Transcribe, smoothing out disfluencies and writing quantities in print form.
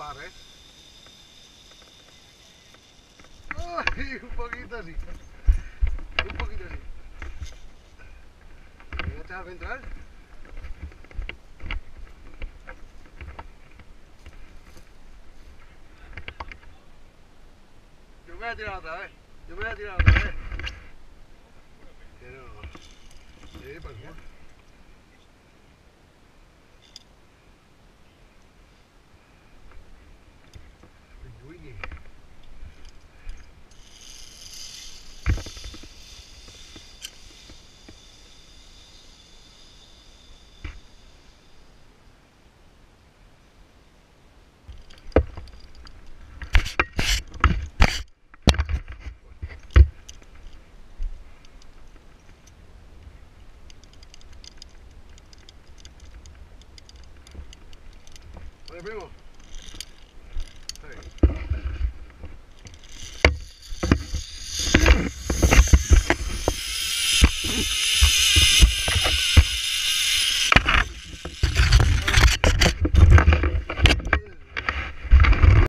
bajar, ¿eh? Ay, un poquito así. Un poquito así. ¿Me echas al ventral? Yo me voy a tirar otra vez. Yo me voy a tirar otra vez. Pero... para el culo. Uy. Vale, primo.